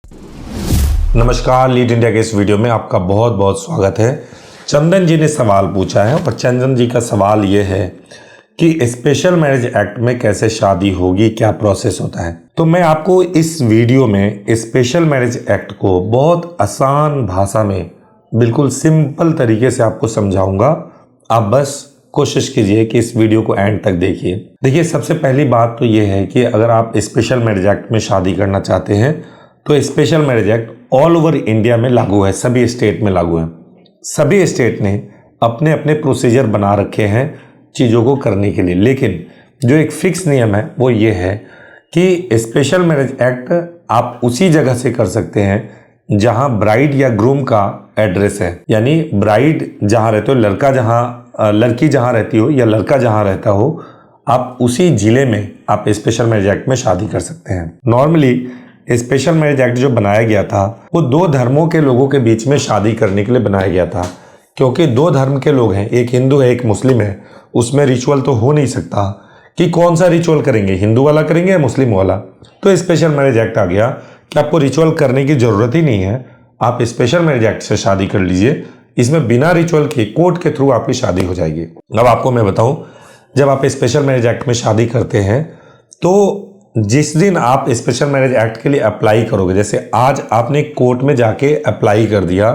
नमस्कार, lead India के इस वीडियो में आपका बहुत बहुत स्वागत है। चंदन जी ने सवाल पूछा है और चंदन जी का सवाल ये है कि स्पेशल मैरिज एक्ट में कैसे शादी होगी, क्या प्रोसेस होता है। तो मैं आपको इस वीडियो में स्पेशल मैरिज एक्ट को बहुत आसान भाषा में बिल्कुल सिंपल तरीके से आपको समझाऊंगा। आप बस कोशिश कीजिए कि इस वीडियो को एंड तक देखिए। देखिए, सबसे पहली बात तो ये है कि अगर आप स्पेशल मैरिज एक्ट में शादी करना चाहते हैं तो special marriage act all over India में लागू है, सभी स्टेट में लागू है। सभी स्टेट ने अपने अपने प्रोसीजर बना रखे हैं चीज़ों को करने के लिए, लेकिन जो एक फिक्स नियम है वो ये है कि स्पेशल मैरिज एक्ट आप उसी जगह से कर सकते हैं जहां ब्राइड या ग्रूम का एड्रेस है। यानी ब्राइड जहां रहते हो, लड़की जहां रहती हो या लड़का जहां रहता हो, आप उसी जिले में आप स्पेशल मैरिज एक्ट में शादी कर सकते हैं। नॉर्मली स्पेशल मैरिज एक्ट जो बनाया गया था वो दो धर्मों के लोगों के बीच में शादी करने के लिए बनाया गया था, क्योंकि दो धर्म के लोग हैं, एक हिंदू है एक मुस्लिम है। उसमें रिचुअल तो हो नहीं सकता कि कौन सा रिचुअल करेंगे, हिंदू वाला करेंगे या मुस्लिम वाला। तो स्पेशल मैरिज एक्ट आ गया कि आपको रिचुअल करने की जरूरत ही नहीं है, आप स्पेशल मैरिज एक्ट से शादी कर लीजिए। इसमें बिना रिचुअल के कोर्ट के थ्रू आपकी शादी हो जाएगी। अब आपको मैं बताऊं, जब आप स्पेशल मैरिज एक्ट में शादी करते हैं तो जिस दिन आप स्पेशल मैरिज एक्ट के लिए अप्लाई करोगे, जैसे आज आपने कोर्ट में जाके अप्लाई कर दिया,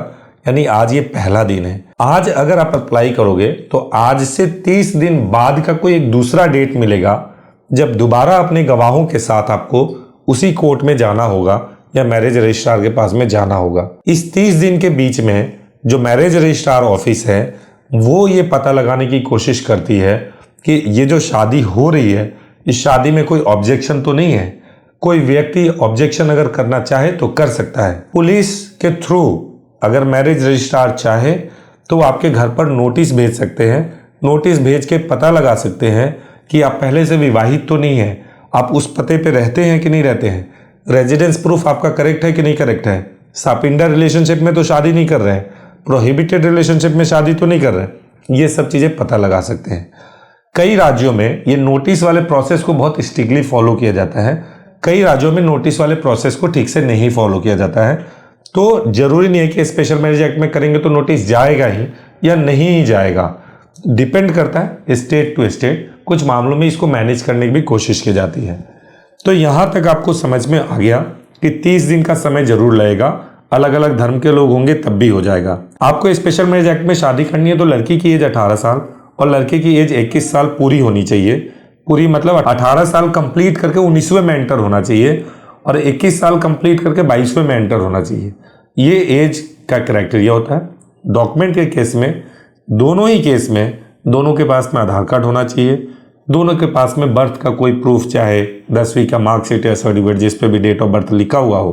यानी आज ये पहला दिन है। आज अगर आप अप्लाई करोगे तो आज से 30 दिन बाद का कोई एक दूसरा डेट मिलेगा जब दोबारा अपने गवाहों के साथ आपको उसी कोर्ट में जाना होगा या मैरिज रजिस्ट्रार के पास में जाना होगा। इस 30 दिन के बीच में जो मैरिज रजिस्ट्रार ऑफिस है वो ये पता लगाने की कोशिश करती है कि ये जो शादी हो रही है इस शादी में कोई ऑब्जेक्शन तो नहीं है। कोई व्यक्ति ऑब्जेक्शन अगर करना चाहे तो कर सकता है। पुलिस के थ्रू अगर मैरिज रजिस्ट्रार चाहे तो वो आपके घर पर नोटिस भेज सकते हैं। नोटिस भेज के पता लगा सकते हैं कि आप पहले से विवाहित तो नहीं है, आप उस पते पे रहते हैं कि नहीं रहते हैं, रेजिडेंस प्रूफ आपका करेक्ट है कि नहीं करेक्ट है, सापिंडा रिलेशनशिप में तो शादी नहीं कर रहे हैं, प्रोहिबिटेड रिलेशनशिप में शादी तो नहीं कर रहे हैं। ये सब चीज़ें पता लगा सकते हैं। कई राज्यों में ये नोटिस वाले प्रोसेस को बहुत स्ट्रिक्टली फॉलो किया जाता है, कई राज्यों में नोटिस वाले प्रोसेस को ठीक से नहीं फॉलो किया जाता है। तो जरूरी नहीं है कि स्पेशल मैरिज एक्ट में करेंगे तो नोटिस जाएगा ही या नहीं ही जाएगा, डिपेंड करता है स्टेट टू स्टेट। कुछ मामलों में इसको मैनेज करने की भी कोशिश की जाती है। तो यहाँ तक आपको समझ में आ गया कि 30 दिन का समय जरूर लगेगा, अलग अलग धर्म के लोग होंगे तब भी हो जाएगा। आपको स्पेशल मैरिज एक्ट में शादी करनी है तो लड़की की एज 18 साल और लड़के की एज 21 साल पूरी होनी चाहिए। पूरी मतलब 18 साल कंप्लीट करके 19वें में एंटर होना चाहिए और 21 साल कंप्लीट करके 22वें में एंटर होना चाहिए। ये एज का क्राइटेरिया होता है। डॉक्यूमेंट के केस में, दोनों ही केस में, दोनों के पास में आधार कार्ड होना चाहिए, दोनों के पास में बर्थ का कोई प्रूफ, चाहे 10वीं का मार्कशीट या सर्टिफिकेट जिस पे भी डेट ऑफ बर्थ लिखा हुआ हो,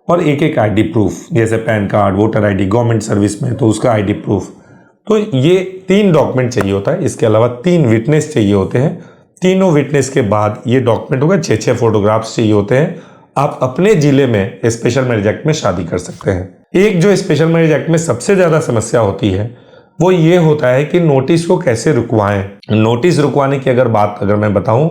और एक एक आईडी प्रूफ, जैसे pan card, voter ID, government service में तो उसका आईडी प्रूफ। तो ये 3 डॉक्यूमेंट चाहिए होता है। इसके अलावा 3 विटनेस चाहिए होते हैं। तीनों विटनेस के बाद ये डॉक्यूमेंट होगा। 6 फोटोग्राफ्स चाहिए होते हैं। आप अपने जिले में स्पेशल मैरिज एक्ट में शादी कर सकते हैं। एक जो स्पेशल मैरिज एक्ट में सबसे ज्यादा समस्या होती है वो ये होता है कि नोटिस को कैसे रुकवाएं। नोटिस रुकवाने की अगर मैं बताऊं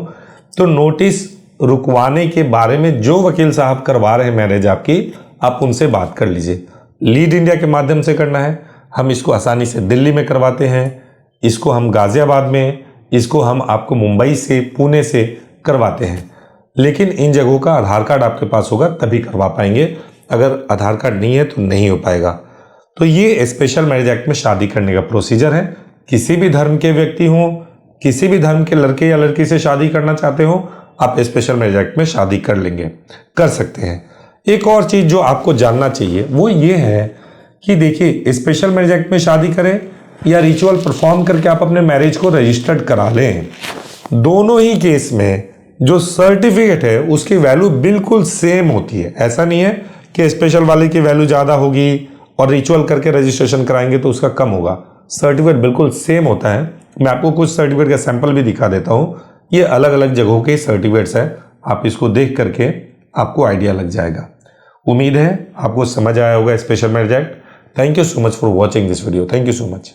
तो नोटिस रुकवाने के बारे में जो वकील साहब करवा रहे हैं मैरिज आपकी, आप उनसे बात कर लीजिए। लीड इंडिया के माध्यम से करना है, हम इसको आसानी से दिल्ली में करवाते हैं, इसको हम गाजियाबाद में, इसको हम आपको मुंबई से, पुणे से करवाते हैं। लेकिन इन जगहों का आधार कार्ड आपके पास होगा तभी करवा पाएंगे, अगर आधार कार्ड नहीं है तो नहीं हो पाएगा। तो ये स्पेशल मैरिज एक्ट में शादी करने का प्रोसीजर है। किसी भी धर्म के व्यक्ति हों, किसी भी धर्म के लड़के या लड़की से शादी करना चाहते हो, आप स्पेशल मैरिज एक्ट में शादी कर लेंगे, कर सकते हैं। एक और चीज जो आपको जानना चाहिए वो ये है कि देखिए, स्पेशल मैरिज एक्ट में शादी करें या रिचुअल परफॉर्म करके आप अपने मैरिज को रजिस्टर्ड करा लें, दोनों ही केस में जो सर्टिफिकेट है उसकी वैल्यू बिल्कुल सेम होती है। ऐसा नहीं है कि स्पेशल वाले की वैल्यू ज़्यादा होगी और रिचुअल करके रजिस्ट्रेशन कराएंगे तो उसका कम होगा। सर्टिफिकेट बिल्कुल सेम होता है। मैं आपको कुछ सर्टिफिकेट का सैंपल भी दिखा देता हूँ। ये अलग अलग जगहों के सर्टिफिकेट्स हैं, आप इसको देख करके आपको आइडिया लग जाएगा। उम्मीद है आपको समझ आया होगा special marriage act. Thank you so much for watching this video. Thank you so much.